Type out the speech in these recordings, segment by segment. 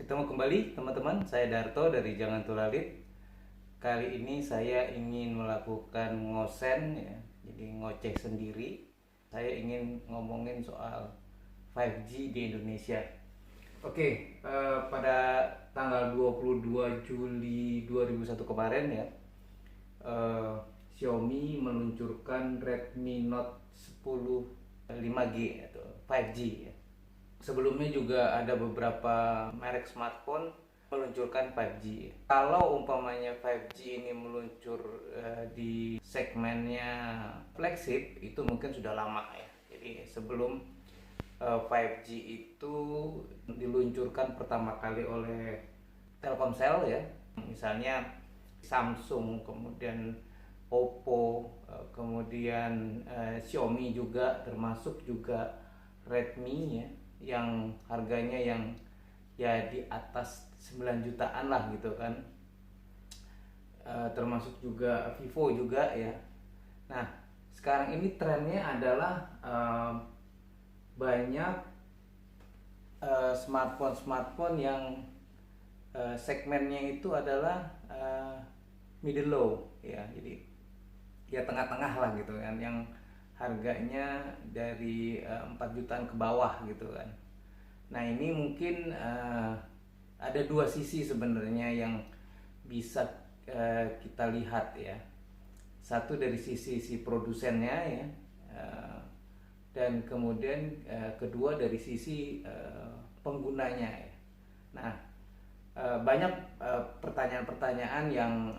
Ketemu kembali teman-teman, saya Darto dari Jangan Tulalit. Kali ini saya ingin melakukan ngosen ya, jadi ngoceh sendiri. Saya ingin ngomongin soal 5G di Indonesia. Oke, pada tanggal 22 Juli 2001 kemarin ya, eh, Xiaomi meluncurkan Redmi Note 10 5G atau 5G ya. Sebelumnya juga ada beberapa merek smartphone meluncurkan 5G. Kalau umpamanya 5G ini meluncur di segmennya flagship itu mungkin sudah lama ya. Jadi sebelum 5G itu diluncurkan pertama kali oleh Telkomsel ya. Misalnya Samsung, kemudian Oppo, kemudian Xiaomi juga, termasuk juga Redmi ya, yang harganya yang ya di atas 9 jutaan lah gitu kan. Termasuk juga Vivo juga ya. Nah, sekarang ini trennya adalah banyak smartphone yang segmennya itu adalah middle low ya, jadi ya tengah-tengah lah gitu kan, yang harganya dari 4 jutaan ke bawah gitu kan. Nah ini mungkin ada dua sisi sebenarnya yang bisa kita lihat ya. Satu dari sisi si produsennya ya, dan kemudian kedua dari sisi penggunanya ya. Nah banyak pertanyaan-pertanyaan yang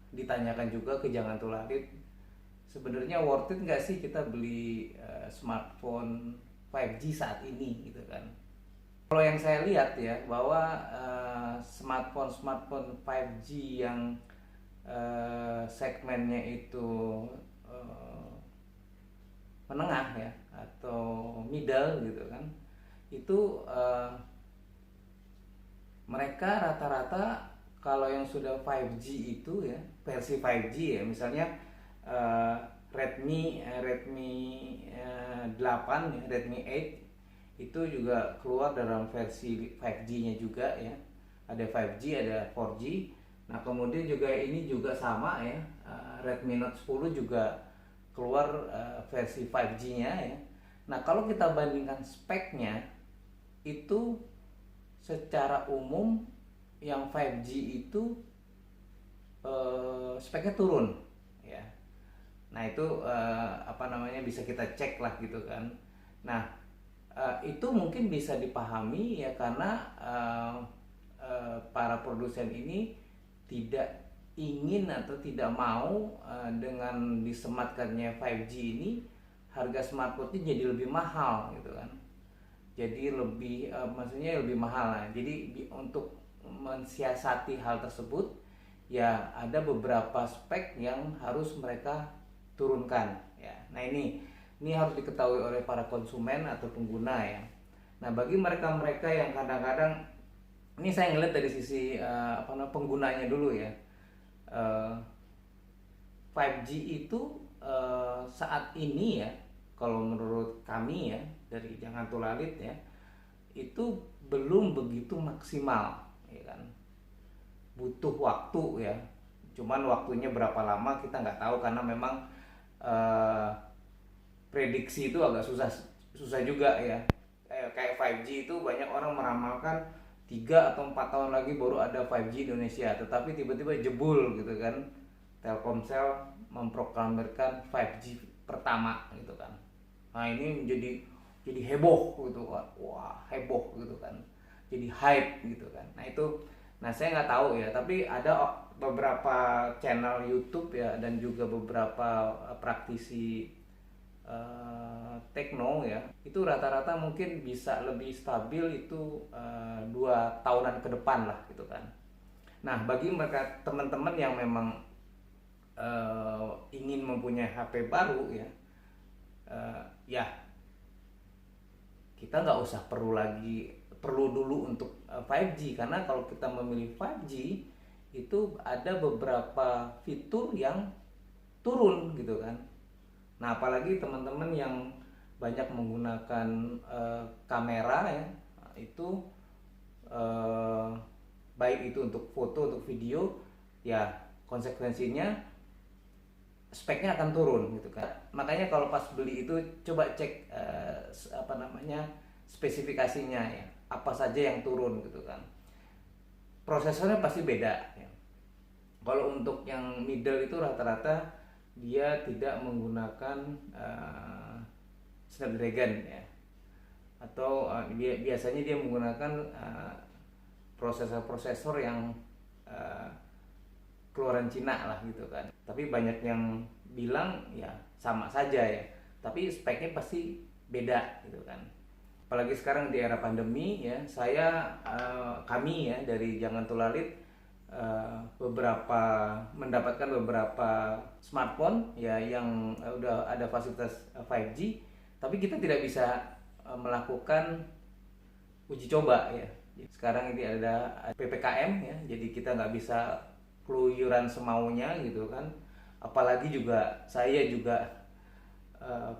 ditanyakan juga ke Jangan Tulalit. Sebenarnya worth it nggak sih kita beli smartphone 5G saat ini gitu kan? Kalau yang saya lihat ya, bahwa smartphone 5G yang segmennya itu menengah ya atau middle gitu kan, itu mereka rata-rata kalau yang sudah 5G itu ya, versi 5G ya, misalnya Redmi 8 ya, Redmi 8 itu juga keluar dalam versi 5G-nya juga ya. Ada 5G, ada 4G. Nah, kemudian juga ini juga sama ya. Redmi Note 10 juga keluar versi 5G-nya ya. Nah, kalau kita bandingkan speknya itu secara umum yang 5G itu speknya turun ya. Nah itu bisa kita cek lah gitu kan. Nah itu mungkin bisa dipahami ya, karena para produsen ini tidak ingin atau tidak mau dengan disematkannya 5G ini harga smartphone-nya jadi lebih mahal gitu kan. Jadi lebih maksudnya lebih mahal lah. Jadi untuk mensiasati hal tersebut ya ada beberapa spek yang harus mereka turunkan ya. Nah ini harus diketahui oleh para konsumen atau pengguna ya. Nah bagi mereka-mereka yang kadang-kadang, ini saya ngeliat dari sisi penggunanya dulu ya. 5G itu saat ini ya, kalau menurut kami ya dari Jangan Tulalit ya, itu belum begitu maksimal ya kan. Butuh waktu ya, cuman waktunya berapa lama kita nggak tahu, karena memang prediksi itu agak susah juga ya. Kayak 5G itu banyak orang meramalkan 3 atau 4 tahun lagi baru ada 5G Indonesia, tetapi tiba-tiba jebul gitu kan. Telkomsel memproklamirkan 5G pertama gitu kan. Nah ini jadi heboh gitu kan. Wah, heboh gitu kan. Jadi hype gitu kan. Nah saya nggak tahu ya, tapi ada beberapa channel YouTube ya, dan juga beberapa praktisi tekno ya, itu rata-rata mungkin bisa lebih stabil itu 2 tahunan ke depan lah gitu kan. Nah bagi mereka teman-teman yang memang ingin mempunyai HP baru ya, ya kita nggak usah perlu dulu untuk 5G, karena kalau kita memilih 5G itu ada beberapa fitur yang turun gitu kan. Nah apalagi teman-teman yang banyak menggunakan kamera ya, itu eh, baik itu untuk foto, untuk video, ya konsekuensinya speknya akan turun gitu kan. Makanya kalau pas beli itu coba cek spesifikasinya ya, apa saja yang turun gitu kan. Prosesornya pasti beda ya. Kalau untuk yang middle itu rata-rata dia tidak menggunakan Snapdragon ya, atau biasanya dia menggunakan prosesor-prosesor yang keluaran Cina lah gitu kan. Tapi banyak yang bilang ya sama saja ya, tapi speknya pasti beda gitu kan. Apalagi sekarang di era pandemi ya, kami ya dari Jangan Tulalit mendapatkan beberapa smartphone ya yang udah ada fasilitas 5G, tapi kita tidak bisa melakukan uji coba ya. Sekarang ini ada PPKM ya, jadi kita nggak bisa keluyuran semaunya gitu kan. Apalagi saya juga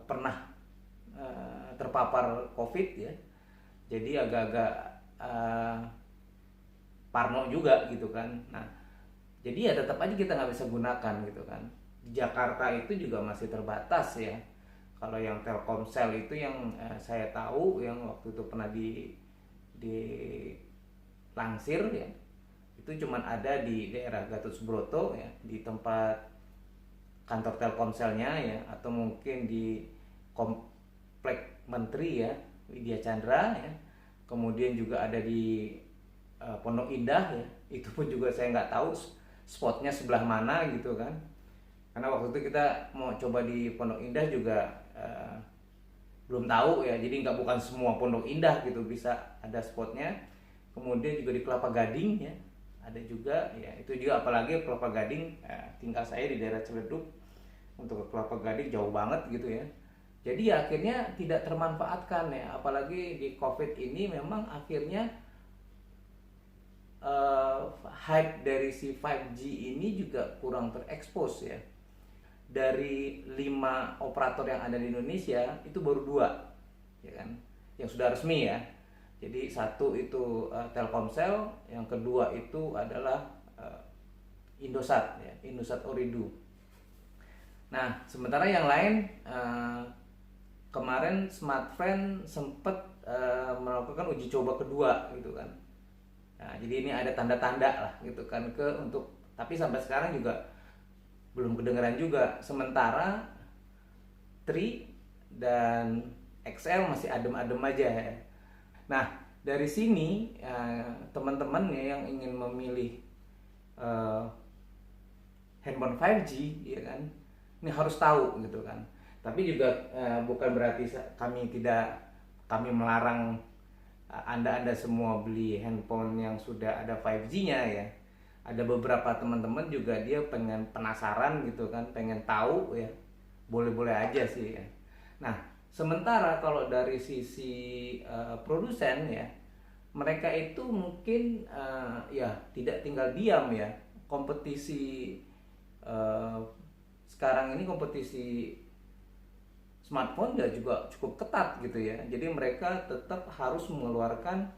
pernah terpapar COVID ya, jadi agak-agak parno juga gitu kan. Nah, jadi ya tetap aja kita nggak bisa gunakan gitu kan. Di Jakarta itu juga masih terbatas ya. Kalau yang Telkomsel itu yang saya tahu yang waktu itu pernah di Langsir ya, itu cuman ada di daerah Gatot Subroto ya, di tempat kantor Telkomselnya ya, atau mungkin di Komplek Menteri ya, Widya Chandra ya. Kemudian juga ada di Pondok Indah ya, itu pun juga saya nggak tahu spotnya sebelah mana gitu kan. Karena waktu itu kita mau coba di Pondok Indah juga belum tahu ya, jadi bukan semua Pondok Indah gitu bisa ada spotnya. Kemudian juga di Kelapa Gading ya, ada juga ya, itu juga apalagi Kelapa Gading, tinggal saya di daerah Ciledug, untuk ke Kelapa Gading jauh banget gitu ya. Jadi ya akhirnya tidak termanfaatkan ya, apalagi di COVID ini memang akhirnya hype dari si 5G ini juga kurang terekspos ya. Dari 5 operator yang ada di Indonesia itu baru 2 ya kan, yang sudah resmi ya. Jadi satu itu Telkomsel, yang kedua itu adalah Indosat ya, Indosat Ooredoo. Nah, sementara yang lain kemarin Smartfren sempat melakukan uji coba kedua gitu kan. Nah, jadi ini ada tanda-tanda lah gitu kan tapi sampai sekarang juga belum kedengeran juga. Sementara Tri dan XL masih adem-adem aja ya. Nah, dari sini teman-teman ya yang ingin memilih handphone 5G ya kan, ini harus tahu gitu kan. Tapi juga bukan berarti kami melarang Anda semua beli handphone yang sudah ada 5G-nya ya. Ada beberapa teman-teman juga dia pengen penasaran gitu kan, pengen tahu ya. Boleh-boleh aja sih ya. Nah, sementara kalau dari sisi produsen ya, mereka itu mungkin ya tidak tinggal diam ya. Kompetisi sekarang ini kompetisi smartphone juga cukup ketat gitu ya. Jadi mereka tetap harus mengeluarkan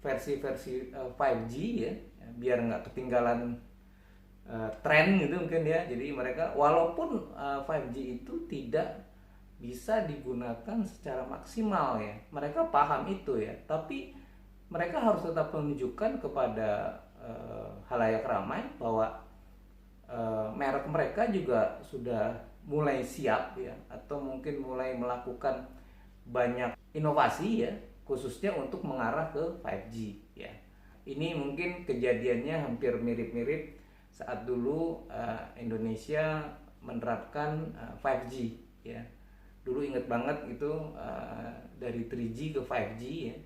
versi-versi 5G ya, biar nggak ketinggalan tren gitu mungkin ya. Jadi mereka walaupun 5G itu tidak bisa digunakan secara maksimal ya, mereka paham itu ya, tapi mereka harus tetap menunjukkan kepada halayak ramai bahwa merek mereka juga sudah mulai siap ya, atau mungkin mulai melakukan banyak inovasi ya, khususnya untuk mengarah ke 5G ya. Ini mungkin kejadiannya hampir mirip-mirip saat dulu Indonesia menerapkan 5G ya. Dulu inget banget itu dari 3G ke 5G ya,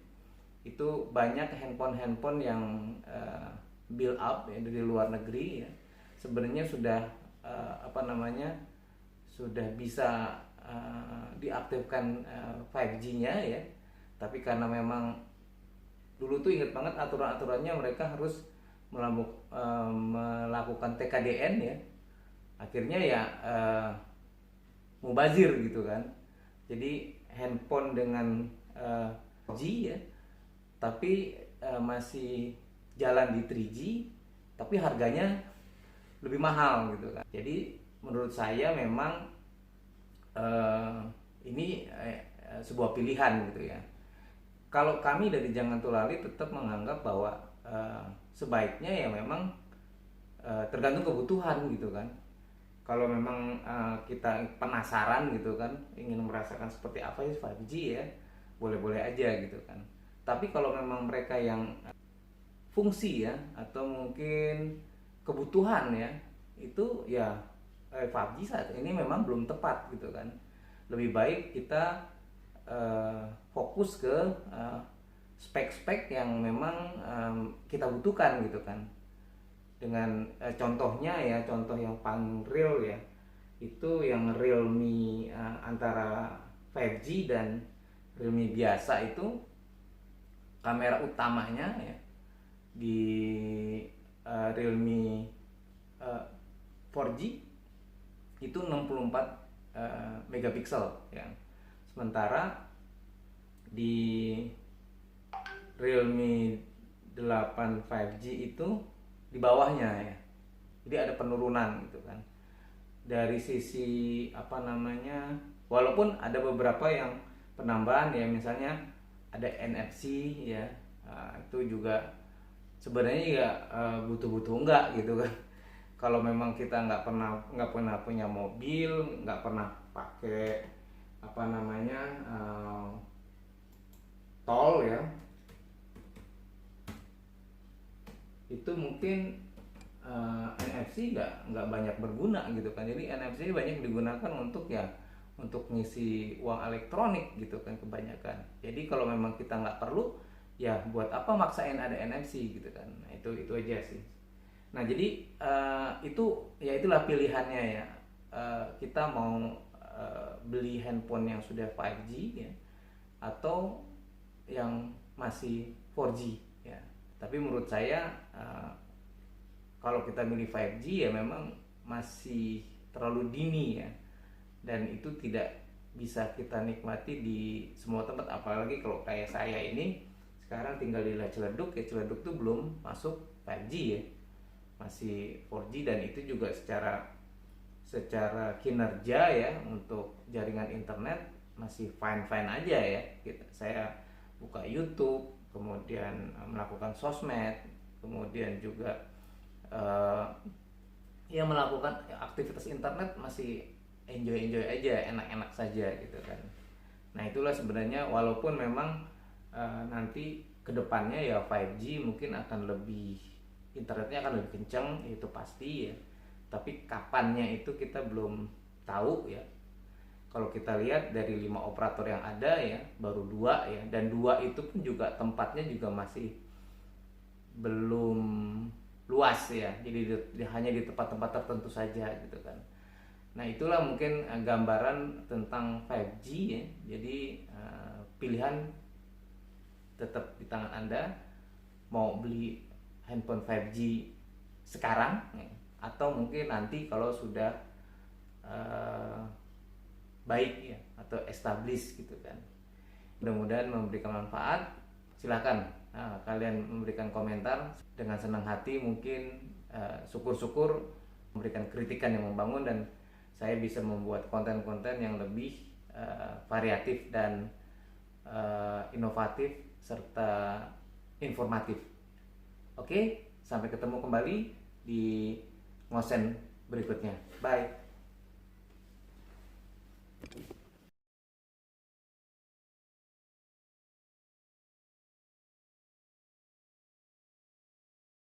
itu banyak handphone yang build up ya dari luar negeri ya, sebenarnya sudah sudah bisa diaktifkan 5G-nya ya, tapi karena memang dulu tuh inget banget aturan-aturannya mereka harus melakukan TKDN ya, akhirnya ya mubazir gitu kan. Jadi handphone dengan G ya, tapi masih jalan di 3G tapi harganya lebih mahal gitu kan. Jadi menurut saya memang ini sebuah pilihan gitu ya. Kalau kami dari Jangan Tulali tetap menganggap bahwa sebaiknya ya memang tergantung kebutuhan gitu kan. Kalau memang kita penasaran gitu kan, ingin merasakan seperti apa sih 5G ya, boleh-boleh aja gitu kan. Tapi kalau memang mereka yang fungsi ya atau mungkin kebutuhan ya, itu ya 5G saat ini memang belum tepat gitu kan. Lebih baik kita fokus ke spek-spek yang memang kita butuhkan gitu kan. Dengan contohnya ya, contoh yang paling real ya, itu yang Realme antara 5G dan Realme biasa itu kamera utamanya ya di Realme 4G itu 64 megapiksel ya. Sementara di Realme 8 5G itu di bawahnya ya. Jadi ada penurunan gitu kan. Dari sisi apa namanya, walaupun ada beberapa yang penambahan ya, misalnya ada NFC ya. Itu juga sebenarnya ya butuh-butuh enggak gitu kan. Kalau memang kita nggak pernah punya mobil, nggak pernah pakai apa namanya tol ya, itu mungkin NFC nggak banyak berguna gitu kan. Jadi NFC banyak digunakan untuk ya untuk ngisi uang elektronik gitu kan kebanyakan. Jadi kalau memang kita nggak perlu ya buat apa maksain ada NFC gitu kan. Nah, itu aja sih. Nah jadi itulah pilihannya ya. Kita mau beli handphone yang sudah 5G ya atau yang masih 4G ya. Tapi menurut saya kalau kita milih 5G ya memang masih terlalu dini ya, dan itu tidak bisa kita nikmati di semua tempat. Apalagi kalau kayak saya ini sekarang tinggal di Ciledug ya, Ciledug tuh belum masuk 5G ya, masih 4G, dan itu juga secara kinerja ya untuk jaringan internet masih fine aja ya. Saya buka YouTube, kemudian melakukan sosmed, kemudian juga ya melakukan aktivitas internet masih enjoy aja, enak saja gitu kan. Nah itulah sebenarnya, walaupun memang nanti kedepannya ya 5G mungkin akan lebih, internetnya akan lebih kencang, itu pasti ya, tapi kapannya itu kita belum tahu ya. Kalau kita lihat dari 5 operator yang ada ya, baru 2 ya, dan 2 itu pun juga tempatnya juga masih belum luas ya, jadi hanya di tempat-tempat tertentu saja gitu kan. Nah itulah mungkin gambaran tentang 5G ya. Jadi pilihan tetap di tangan Anda, mau beli handphone 5G sekarang ya, atau mungkin nanti kalau sudah baik ya atau established gitu kan. Mudah-mudahan memberikan manfaat. Silakan kalian memberikan komentar, dengan senang hati mungkin syukur-syukur memberikan kritikan yang membangun, dan saya bisa membuat konten-konten yang lebih variatif dan inovatif serta informatif. Oke, sampai ketemu kembali di ngosen berikutnya. Bye.